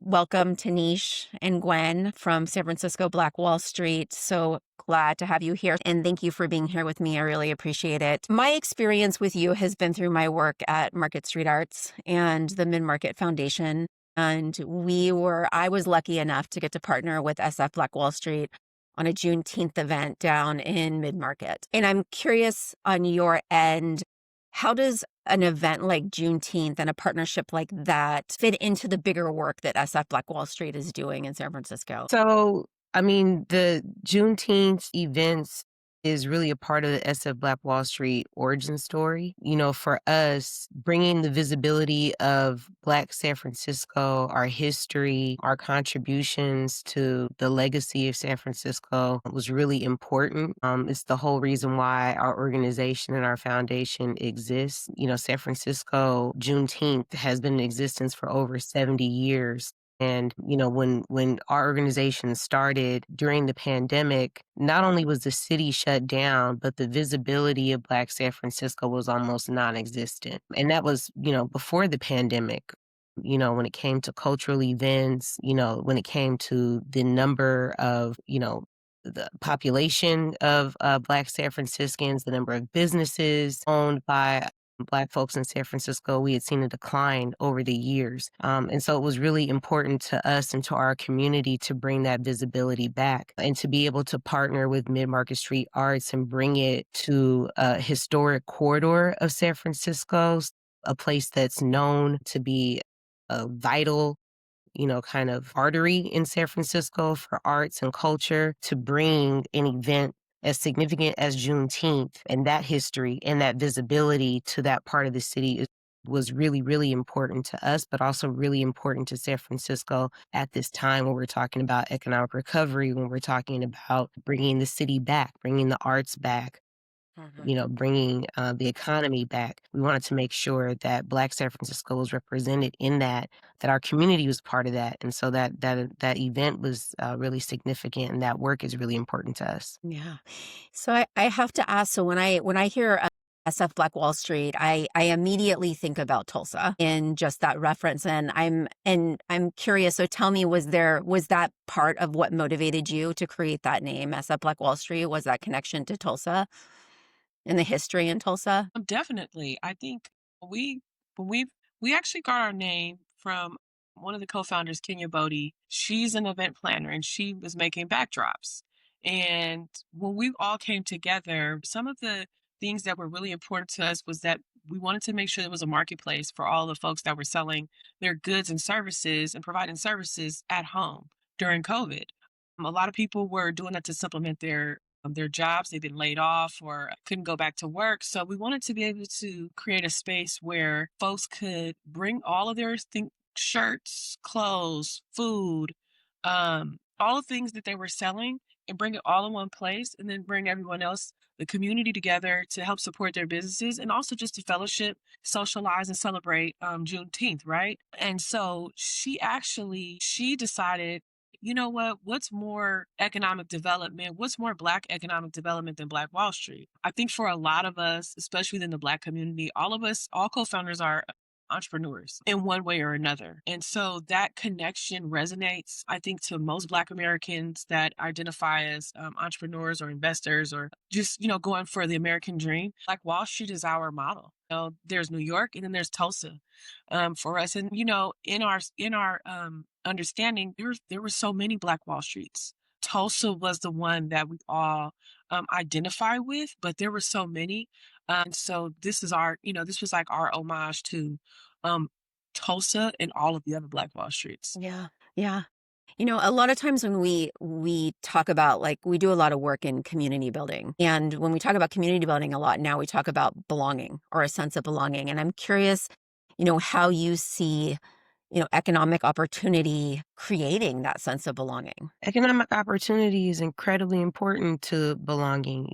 Welcome, Tinicsh and Gwen from San Francisco Black Wall Street. So glad to have you here. And thank you for being here with me. I really appreciate it. My experience with you has been through my work at Market Street Arts and the Mid Market Foundation. And I was lucky enough to get to partner with SF Black Wall Street on a Juneteenth event down in Mid Market. And I'm curious on your end, how does an event like Juneteenth and a partnership like that fit into the bigger work that SF Black Wall Street is doing in San Francisco? The Juneteenth events is really a part of the SF Black Wall Street origin story. For us, bringing the visibility of Black San Francisco, our history, our contributions to the legacy of San Francisco was really important. It's the whole reason why our organization and our foundation exists. San Francisco Juneteenth has been in existence for over 70 years. And, when our organization started during the pandemic, not only was the city shut down, but the visibility of Black San Francisco was almost non-existent. And that was, before the pandemic. When it came to cultural events, when it came to the number of, the population of Black San Franciscans, the number of businesses owned by Black folks in San Francisco, we had seen a decline over the years. And so it was really important to us and to our community to bring that visibility back and to be able to partner with Mid-Market Street Arts and bring it to a historic corridor of San Francisco, a place that's known to be a vital kind of artery in San Francisco for arts and culture, to bring an event as significant as Juneteenth and that history and that visibility to that part of the city was really, really important to us, but also really important to San Francisco at this time when we're talking about economic recovery, when we're talking about bringing the city back, bringing the arts back, bringing the economy back. We wanted to make sure that Black San Francisco was represented in that our community was part of that. And so that event was really significant, and that work is really important to us. Yeah. So I have to ask, so when I hear SF Black Wall Street, I immediately think about Tulsa in just that reference. And I'm curious, so tell me, was that part of what motivated you to create that name, SF Black Wall Street? Was that connection to Tulsa and the history in Tulsa? Definitely. I think we when we actually got our name from one of the co-founders, Kenya Bodie. She's an event planner and she was making backdrops. And when we all came together, some of the things that were really important to us was that we wanted to make sure there was a marketplace for all the folks that were selling their goods and services and providing services at home during COVID. A lot of people were doing that to supplement their jobs. They've been laid off or couldn't go back to work. So we wanted to be able to create a space where folks could bring all of their shirts, clothes, food, all the things that they were selling and bring it all in one place and then bring everyone else, the community together to help support their businesses and also just to fellowship, socialize and celebrate Juneteenth, right? And so she decided, you know what? What's more economic development? What's more Black economic development than Black Wall Street? I think for a lot of us, especially within the Black community, all of us, all co-founders are entrepreneurs in one way or another. And so that connection resonates, I think, to most Black Americans that identify as entrepreneurs or investors or just, going for the American dream. Like Wall Street is our model. There's New York and then there's Tulsa for us. And, in our understanding, there were so many Black Wall Streets. Tulsa was the one that we all identify with, but there were so many. And so this was like our homage to um, Tulsa and all of the other Black Wall Streets. Yeah. Yeah. A lot of times when we talk about, like, we do a lot of work in community building. And when we talk about community building a lot now, we talk about belonging or a sense of belonging. And I'm curious, how you see, economic opportunity creating that sense of belonging. Economic opportunity is incredibly important to belonging.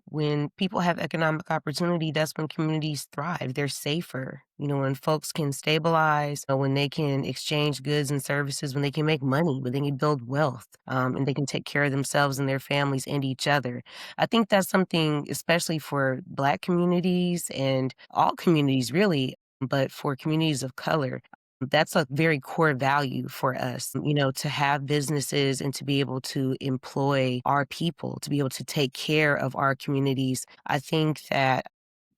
When people have economic opportunity, that's when communities thrive. They're safer. When folks can stabilize, when they can exchange goods and services, when they can make money, when they can build wealth, and they can take care of themselves and their families and each other. I think that's something, especially for Black communities and all communities really, but for communities of color, That's a very core value for us, to have businesses and to be able to employ our people, to be able to take care of our communities. I think that,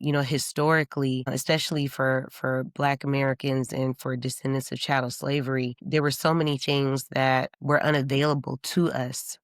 historically, especially for Black Americans and for descendants of chattel slavery, there were so many things that were unavailable to us.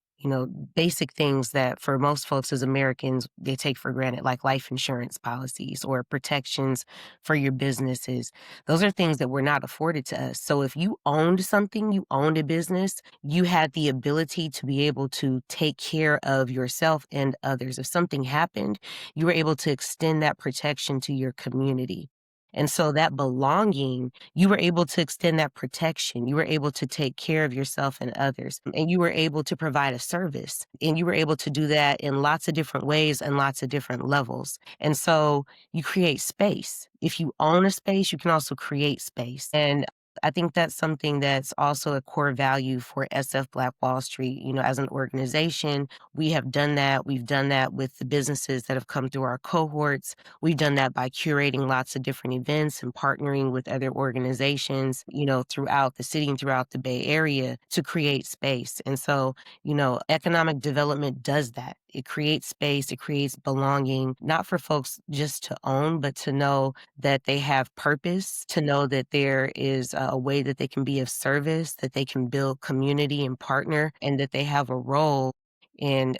Basic things that for most folks as Americans, they take for granted, like life insurance policies or protections for your businesses. Those are things that were not afforded to us. So if you owned something, you owned a business, you had the ability to be able to take care of yourself and others. If something happened, you were able to extend that protection to your community. And so that belonging, you were able to extend that protection. You were able to take care of yourself and others. And you were able to provide a service. And you were able to do that in lots of different ways and lots of different levels. And so you create space. If you own a space, you can also create space. And I think that's something that's also a core value for SF Black Wall Street. As an organization, we have done that. We've done that with the businesses that have come through our cohorts. We've done that by curating lots of different events and partnering with other organizations, throughout the city and throughout the Bay Area to create space. And so, economic development does that. It creates space, it creates belonging, not for folks just to own, but to know that they have purpose, to know that there is a way that they can be of service, that they can build community and partner, and that they have a role in,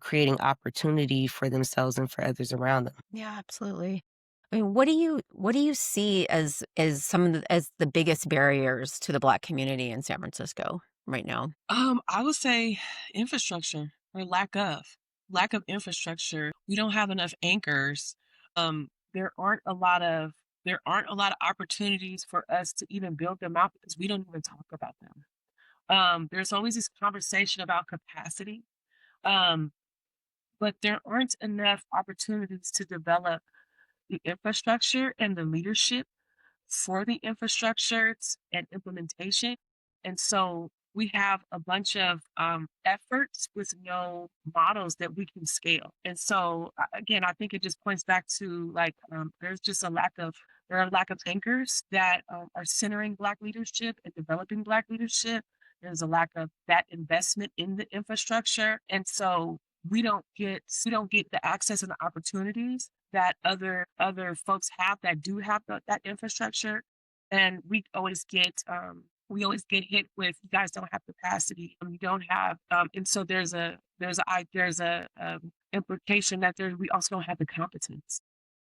creating opportunity for themselves and for others around them. Yeah, absolutely. I mean, what do you see as some of as the biggest barriers to the Black community in San Francisco right now? I would say infrastructure or lack of infrastructure. We don't have enough anchors. Um, there aren't a lot of there aren't a lot of opportunities for us to even build them out because we don't even talk about them. There's always this conversation about capacity, um, but there aren't enough opportunities to develop the infrastructure and the leadership for the infrastructures and implementation. And so we have a bunch of efforts with no models that we can scale. And so again, I think it just points back to like there's just there are a lack of anchors that are centering Black leadership and developing Black leadership. There's a lack of that investment in the infrastructure, and so we don't get the access and the opportunities that other folks have that do have that infrastructure, and we always get hit with you guys don't have capacity, you don't have, and so there's a implication that we also don't have the competence,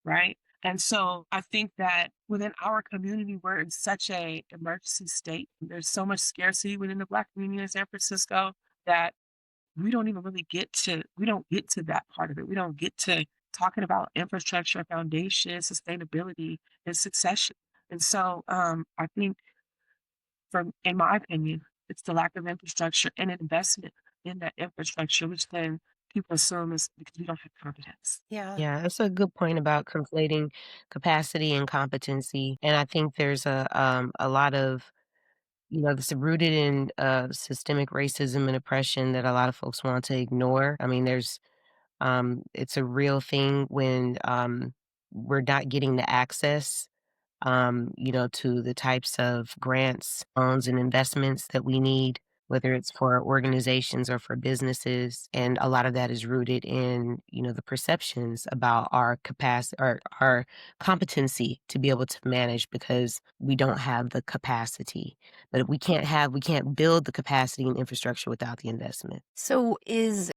right? And so I think that within our community, we're in such a emergency state. There's so much scarcity within the Black community in San Francisco that we don't get to that part of it. We don't get to talking about infrastructure, foundation, sustainability, and succession. And so I think in my opinion, it's the lack of infrastructure and investment in that infrastructure, which then people assume is because we don't have competence. Yeah. Yeah, that's a good point about conflating capacity and competency. And I think there's a lot of, this rooted in systemic racism and oppression that a lot of folks want to ignore. I mean, it's a real thing when we're not getting the access, to the types of grants, loans, and investments that we need, whether it's for organizations or for businesses. And a lot of that is rooted in, the perceptions about our capacity or our competency to be able to manage because we don't have the capacity. But we can't build the capacity and infrastructure without the investment. So is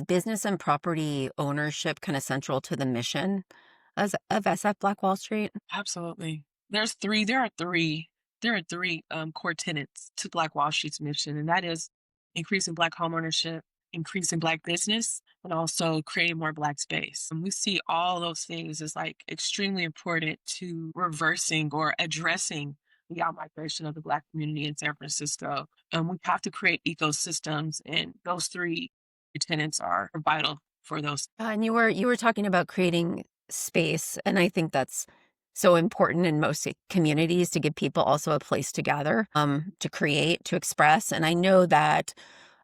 business and property ownership kind of central to the mission as of SF Black Wall Street? Absolutely. There are three core tenets to Black Wall Street's mission, and that is increasing Black homeownership, increasing Black business, and also creating more Black space. And we see all those things as like extremely important to reversing or addressing the outmigration of the Black community in San Francisco. We have to create ecosystems, and those three tenets are vital for those. And you were talking about creating space, and I think that's so important in most communities to give people also a place to gather, to create, to express. And I know that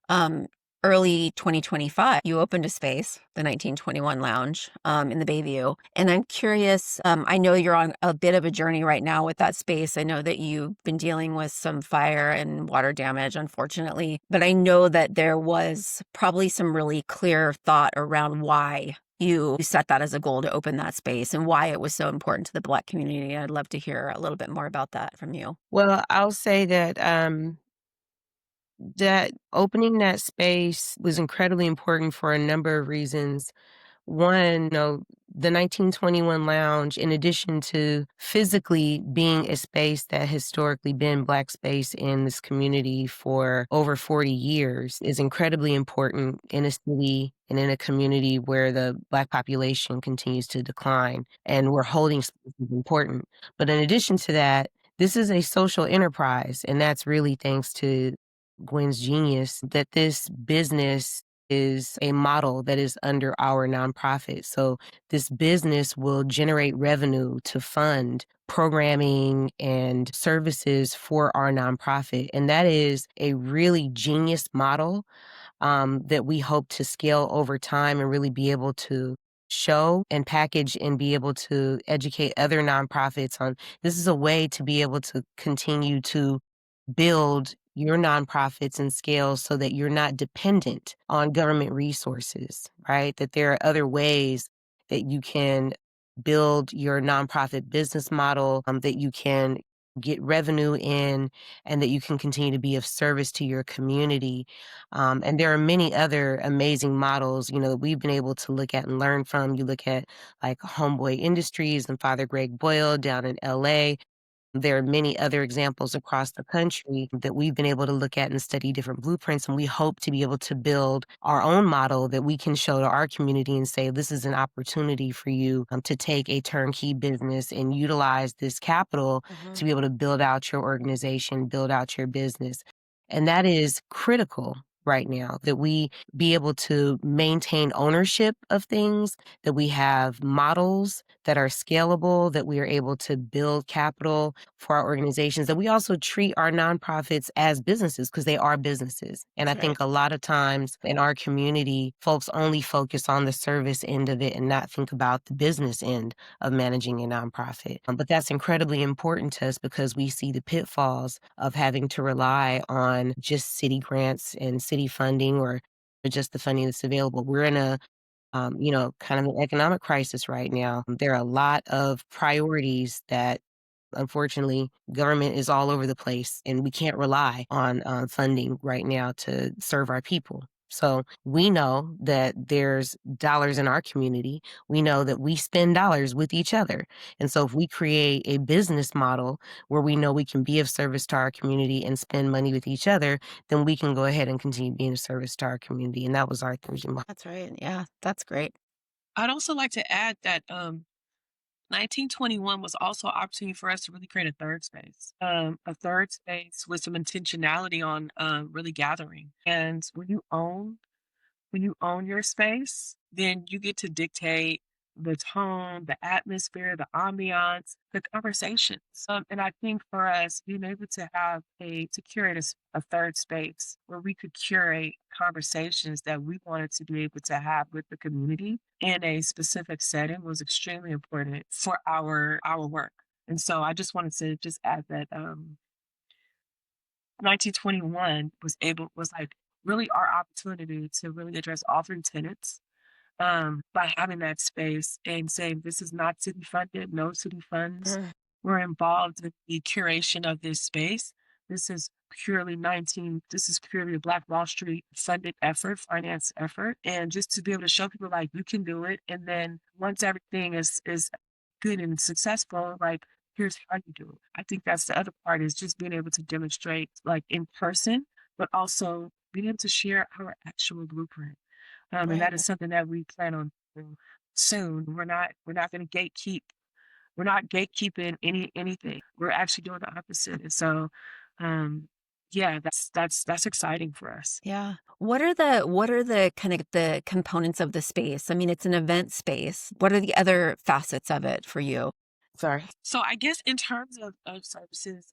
um, early 2025, you opened a space, the 1921 Lounge, in the Bayview. And I'm curious, I know you're on a bit of a journey right now with that space. I know that you've been dealing with some fire and water damage, unfortunately, but I know that there was probably some really clear thought around why you set that as a goal to open that space and why it was so important to the Black community. I'd love to hear a little bit more about that from you. Well, I'll say that opening that space was incredibly important for a number of reasons. One, the 1921 Lounge, in addition to physically being a space that historically been Black space in this community for over 40 years, is incredibly important in a city and in a community where the Black population continues to decline, and where holding space is important. But in addition to that, this is a social enterprise, and that's really thanks to Gwen's genius that this business is a model that is under our nonprofit. So this business will generate revenue to fund programming and services for our nonprofit. And that is a really genius model that we hope to scale over time and really be able to show and package and be able to educate other nonprofits on. This is a way to be able to continue to build your nonprofits and scale so that you're not dependent on government resources, right? That there are other ways that you can build your nonprofit business model, that you can get revenue in, and that you can continue to be of service to your community. And there are many other amazing models, that we've been able to look at and learn from. You look at like Homeboy Industries and Father Greg Boyle down in LA. There are many other examples across the country that we've been able to look at and study different blueprints, and we hope to be able to build our own model that we can show to our community and say, this is an opportunity for you to take a turnkey business and utilize this capital to be able to build out your organization, build out your business. And that is critical right now, that we be able to maintain ownership of things, that we have models that are scalable, that we are able to build capital for our organizations, that we also treat our nonprofits as businesses because they are businesses. And I think a lot of times in our community, folks only focus on the service end of it and not think about the business end of managing a nonprofit. But that's incredibly important to us because we see the pitfalls of having to rely on just city grants and city funding or just the funding that's available. We're in a kind of an economic crisis right now. There are a lot of priorities that, unfortunately, government is all over the place, and we can't rely on funding right now to serve our people. So we know that there's dollars in our community. We know that we spend dollars with each other. And so if we create a business model where we know we can be of service to our community and spend money with each other, then we can go ahead and continue being of service to our community. And that was our thinking. That's right. Yeah, that's great. I'd also like to add that 1921 was also an opportunity for us to really create a third space with some intentionality on really gathering. And when you own your space, then you get to dictate the tone, the atmosphere, the ambiance, the conversations. And I think for us, being able to curate a third space where we could curate conversations that we wanted to be able to have with the community in a specific setting was extremely important for our work. And so I just wanted to just add that 1921 was like really our opportunity to really address all three tenets by having that space and saying this is not city funded, no city funds were involved in the curation of this space. This is this is purely a Black Wall Street funded effort, finance effort. And just to be able to show people like you can do it. And then once everything is good and successful, like here's how you do it. I think that's the other part is just being able to demonstrate like in person, but also being able to share our actual blueprint. And that is something that we plan on doing soon. We're not going to gatekeep. We're not gatekeeping anything. We're actually doing the opposite. And so, yeah, that's exciting for us. Yeah. What are the kind of the components of the space? I mean, it's an event space. What are the other facets of it for you? Sorry. So I guess in terms of services,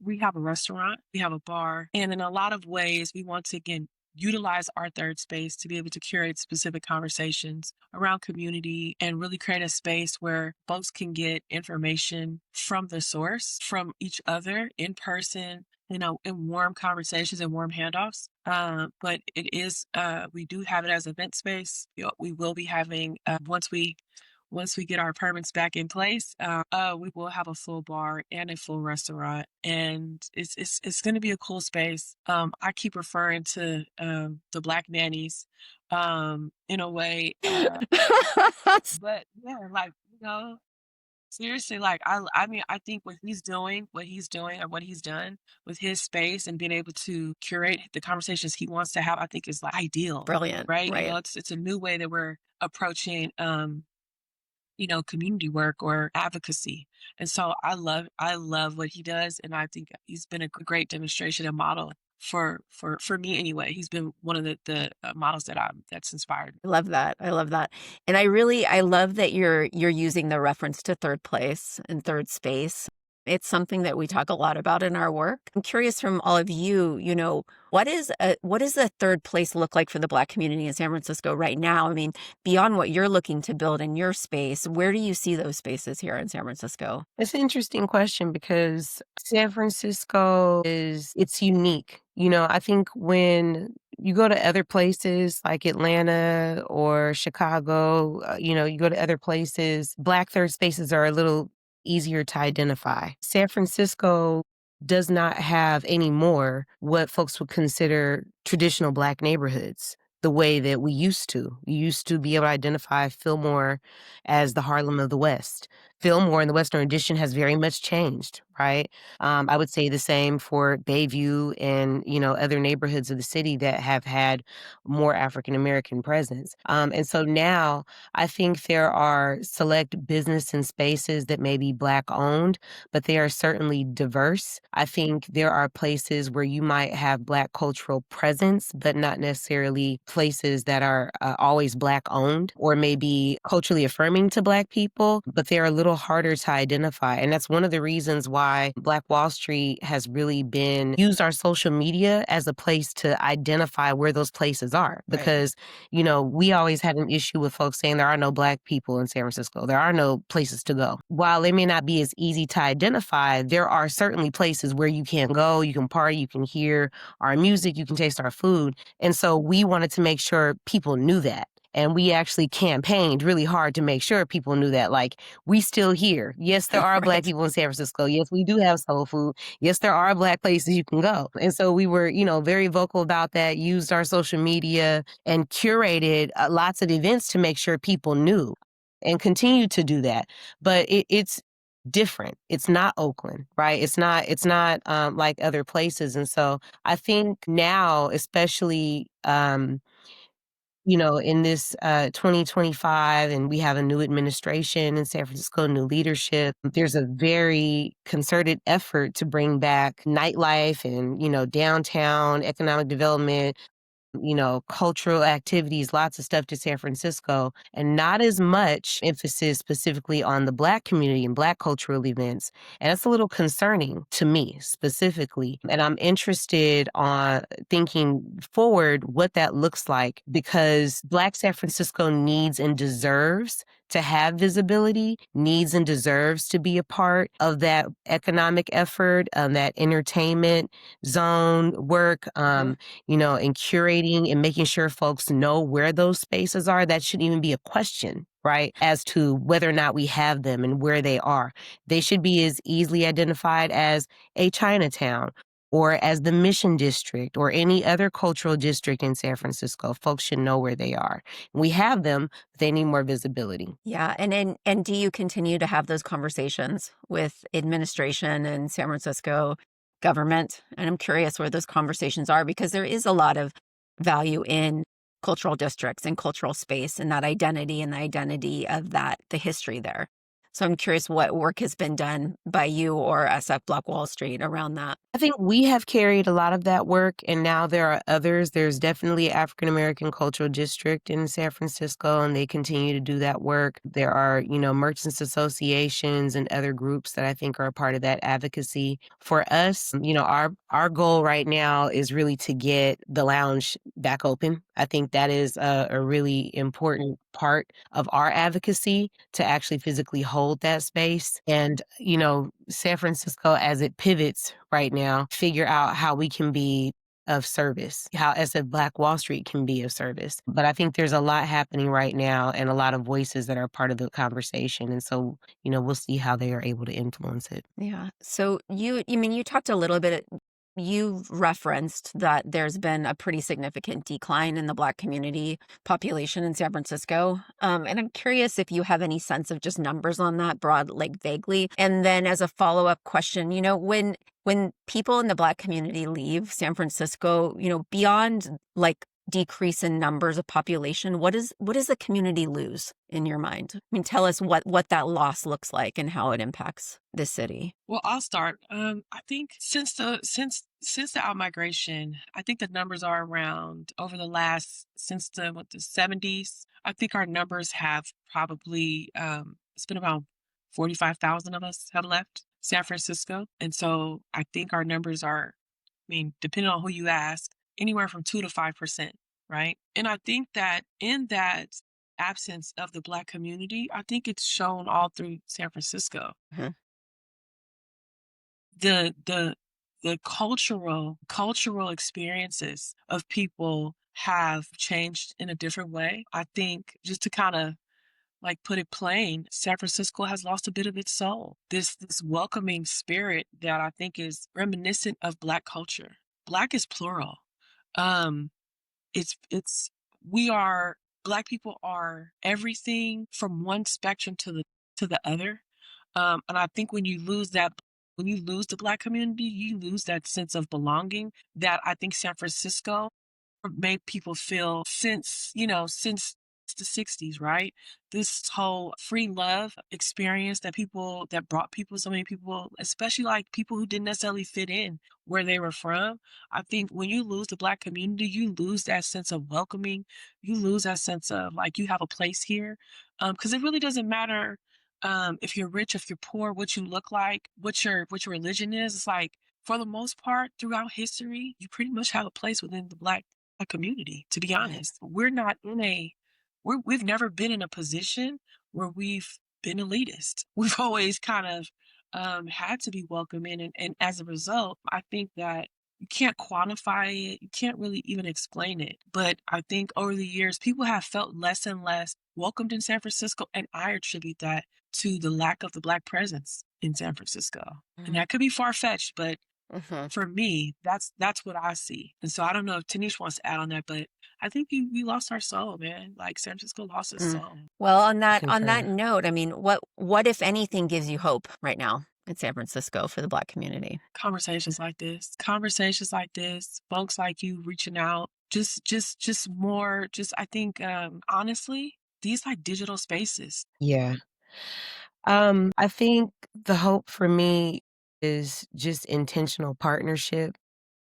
we have a restaurant, we have a bar, and in a lot of ways, we want to again utilize our third space to be able to curate specific conversations around community and really create a space where folks can get information from the source, from each other in person, in warm conversations and warm handoffs. But it is, we do have it as event space. We will be having, once we get our permits back in place, we will have a full bar and a full restaurant, and it's going to be a cool space. I keep referring to the Black nannies, in a way, but yeah, like seriously, like I mean, I think what he's done with his space and being able to curate the conversations he wants to have, I think is like ideal, Brilliant. right? Right. It's a new way that we're approaching community work or advocacy. And so I love what he does, and I think he's been a great demonstration and model for me anyway. He's been one of the models that's inspired me. I love that. I love that. And I love that you're using the reference to third place and third space. It's something that we talk a lot about in our work. I'm curious from all of you, what does a third place look like for the Black community in San Francisco right now? I mean, beyond what you're looking to build in your space, where do you see those spaces here in San Francisco? It's an interesting question because San Francisco it's unique. I think when you go to other places like Atlanta or Chicago, you go to other places, Black third spaces are a little easier to identify. San Francisco does not have anymore what folks would consider traditional Black neighborhoods the way that we used to. You used to be able to identify Fillmore as the Harlem of the West. Fillmore in the Western Addition has very much changed, right? I would say the same for Bayview and, other neighborhoods of the city that have had more African American presence. And so now I think there are select business and spaces that may be Black owned, but they are certainly diverse. I think there are places where you might have Black cultural presence, but not necessarily places that are always Black owned or maybe culturally affirming to Black people, but they're a little harder to identify. And that's one of the reasons why Black Wall Street has really been used our social media as a place to identify where those places are. Because, we always had an issue with folks saying there are no Black people in San Francisco. There are no places to go. While they may not be as easy to identify, there are certainly places where you can go, you can party, you can hear our music, you can taste our food. And so we wanted to make sure people knew that. And we actually campaigned really hard to make sure people knew that, like, we still here. Yes, there are Black Right. people in San Francisco. Yes, we do have soul food. Yes, there are Black places you can go. And so we were, very vocal about that, used our social media and curated lots of events to make sure people knew and continue to do that. But it's different. It's not Oakland, right? It's not like other places. And so I think now, especially, in this 2025, and we have a new administration in San Francisco, new leadership, there's a very concerted effort to bring back nightlife and, downtown economic development, cultural activities, lots of stuff to San Francisco, and not as much emphasis specifically on the Black community and Black cultural events. And that's a little concerning to me specifically. And I'm interested on thinking forward what that looks like, because Black San Francisco needs and deserves to have visibility, needs and deserves to be a part of that economic effort, that entertainment zone work, and curating and making sure folks know where those spaces are. That shouldn't even be a question, right? As to whether or not we have them and where they are. They should be as easily identified as a Chinatown or as the Mission District or any other cultural district in San Francisco. Folks should know where they are. We have them, but they need more visibility. Yeah, and do you continue to have those conversations with administration and San Francisco government? And I'm curious where those conversations are, because there is a lot of value in cultural districts and cultural space and that identity and the identity of that, the history there. So I'm curious what work has been done by you or SF Black Wall Street around that. I think we have carried a lot of that work, and now there are others. There's definitely African American Cultural District in San Francisco, and they continue to do that work. There are, merchants associations and other groups that I think are a part of that advocacy. For us, our goal right now is really to get the lounge back open. I think that is a really important part of our advocacy to actually physically hold that space. And, San Francisco, as it pivots right now, figure out how we can be of service, how SF Black Wall Street can be of service. But I think there's a lot happening right now and a lot of voices that are part of the conversation. And so, we'll see how they are able to influence it. Yeah. So you talked a little bit, you referenced that there's been a pretty significant decline in the Black community population in San Francisco. And I'm curious if you have any sense of just numbers on that, broad, like vaguely. And then as a follow-up question, when people in the Black community leave San Francisco, beyond like decrease in numbers of population, what does the community lose in your mind? I mean, tell us what that loss looks like and how it impacts the city. Well, I'll start. I think since the outmigration, I think the numbers are around over the last since the 70s. I think our numbers have probably it's been about 45,000 of us have left San Francisco, and so I think our numbers are, depending on who you ask, anywhere from 2 to 5%, right? And I think that in that absence of the Black community, I think it's shown all through San Francisco. Mhm. The cultural experiences of people have changed in a different way. I think, just to kind of like put it plain, San Francisco has lost a bit of its soul. This welcoming spirit that I think is reminiscent of Black culture. Black is plural. Um, it's we are Black people are everything from one spectrum to the other. And I think when you lose the Black community, you lose that sense of belonging that I think San Francisco made people feel since the 60s, right? This whole free love experience that brought so many people, especially like people who didn't necessarily fit in where they were from. I think when you lose the Black community, you lose that sense of welcoming. You lose that sense of like you have a place here. Because it really doesn't matter if you're rich, if you're poor, what you look like, what your religion is. It's like, for the most part, throughout history, you pretty much have a place within the Black community, to be honest. We've never been in a position where we've been elitist. We've always kind of had to be welcoming. And as a result, I think that you can't quantify it. You can't really even explain it. But I think over the years, people have felt less and less welcomed in San Francisco. And I attribute that to the lack of the Black presence in San Francisco. And that could be far-fetched, but Mhm. for me, that's what I see. And so I don't know if Tinicsh wants to add on that, but I think we lost our soul, man. Like San Francisco lost its Mm. soul. Well, I on that concur. note, I mean, what if anything gives you hope right now in San Francisco for the Black community? Conversations like this, folks like you reaching out, just more, just I think honestly, these like digital spaces. Yeah. I think the hope for me is just intentional partnership,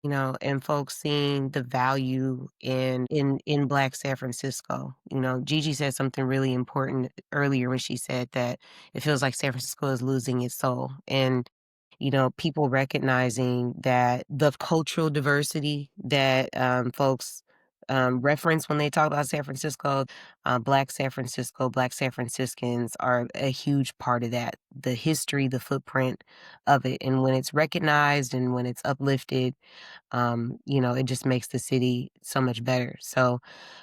and folks seeing the value in Black San Francisco. Gigi said something really important earlier when she said that it feels like San Francisco is losing its soul. And people recognizing that the cultural diversity that folks reference when they talk about San Francisco, Black San Francisco, Black San Franciscans are a huge part of that. The history, the footprint of it. And when it's recognized and when it's uplifted, it just makes the city so much better. So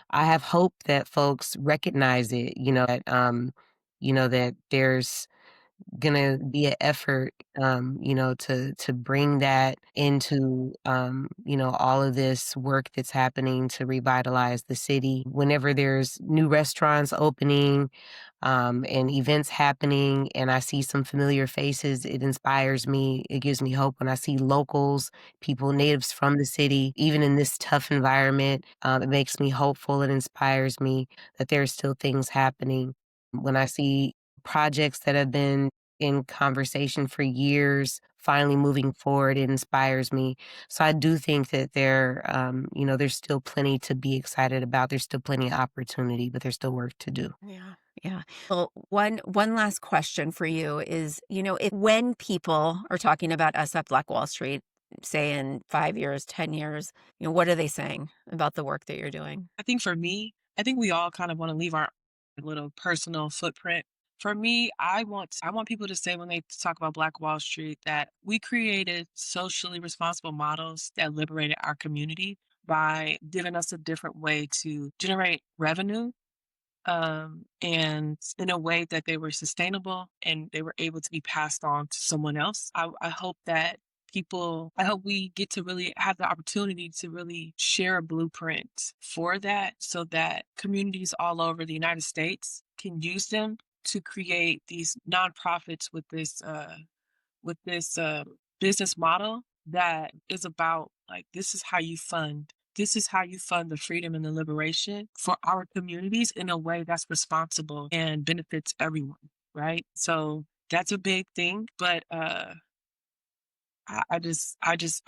I have hope that folks recognize it, that there's gonna be an effort, to bring that into, all of this work that's happening to revitalize the city. Whenever there's new restaurants opening, and events happening, and I see some familiar faces, it inspires me. It gives me hope when I see locals, people, natives from the city, even in this tough environment. It makes me hopeful. It inspires me that there are still things happening. When I see projects that have been in conversation for years finally moving forward. It inspires me. So I do think that there's still plenty to be excited about. There's still plenty of opportunity, but there's still work to do. Yeah. Yeah. Well, one last question for you is, if when people are talking about SF Black Wall Street, say in 5 years, 10 years, what are they saying about the work that you're doing? I think for me, I think we all kind of want to leave our little personal footprint. For me, I want people to say when they talk about Black Wall Street that we created socially responsible models that liberated our community by giving us a different way to generate revenue, and in a way that they were sustainable and they were able to be passed on to someone else. I hope that I hope we get to really have the opportunity to really share a blueprint for that so that communities all over the United States can use them to create these nonprofits with this business model that is about like this is how you fund the freedom and the liberation for our communities in a way that's responsible and benefits everyone, right? So that's a big thing, but I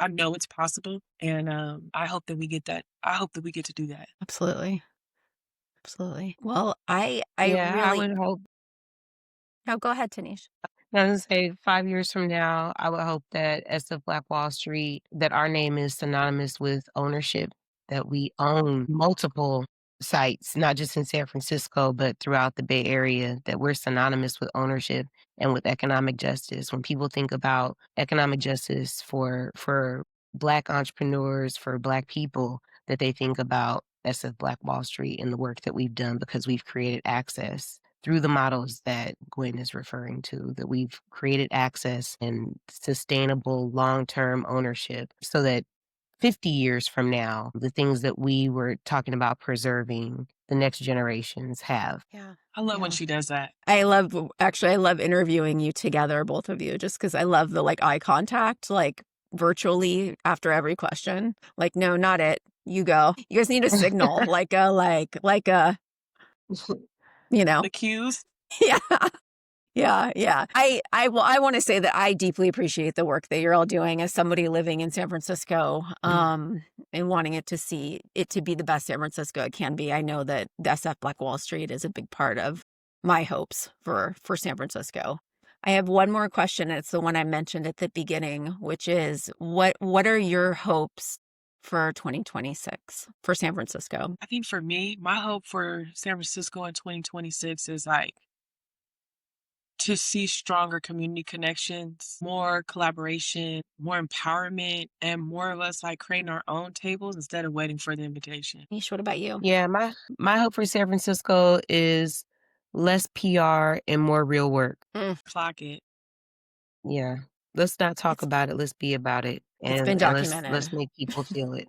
know it's possible, and I hope that we get that. I hope that we get to do that. Absolutely. Absolutely. Well, I Yeah, I really would hope. no, go ahead, Tanish. I was gonna say 5 years from now, I would hope that as the Black Wall Street, that our name is synonymous with ownership, that we own multiple sites, not just in San Francisco, but throughout the Bay Area, that we're synonymous with ownership and with economic justice. When people think about economic justice for Black entrepreneurs, for Black people, that they think about SF Black Wall Street and the work that we've done because we've created access through the models that Gwen is referring to, that we've created access and sustainable long-term ownership so that 50 years from now, the things that we were talking about preserving, the next generations have. Yeah. I love when Yeah. she does that. I love interviewing you together, both of you, just because I love the eye contact, virtually after every question. Like, no, not it. You go. You guys need a signal, you know, The cues. yeah. Yeah, yeah. I want to say that I deeply appreciate the work that you're all doing as somebody living in San Francisco, and wanting it to be the best San Francisco it can be. I know that the SF Black Wall Street is a big part of my hopes for San Francisco. I have one more question. It's the one I mentioned at the beginning, which is what are your hopes for 2026 for San Francisco? I think for me, my hope for San Francisco in 2026 is like to see stronger community connections, more collaboration, more empowerment, and more of us like creating our own tables instead of waiting for the invitation. Nish, what about you? Yeah, my hope for San Francisco is less PR and more real work. Mm, Clock it. Yeah. Let's not talk it's about it, let's be about it, it's been and let's documented. make people feel it.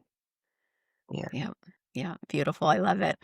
Yeah. Yeah. Yeah. Beautiful. I love it.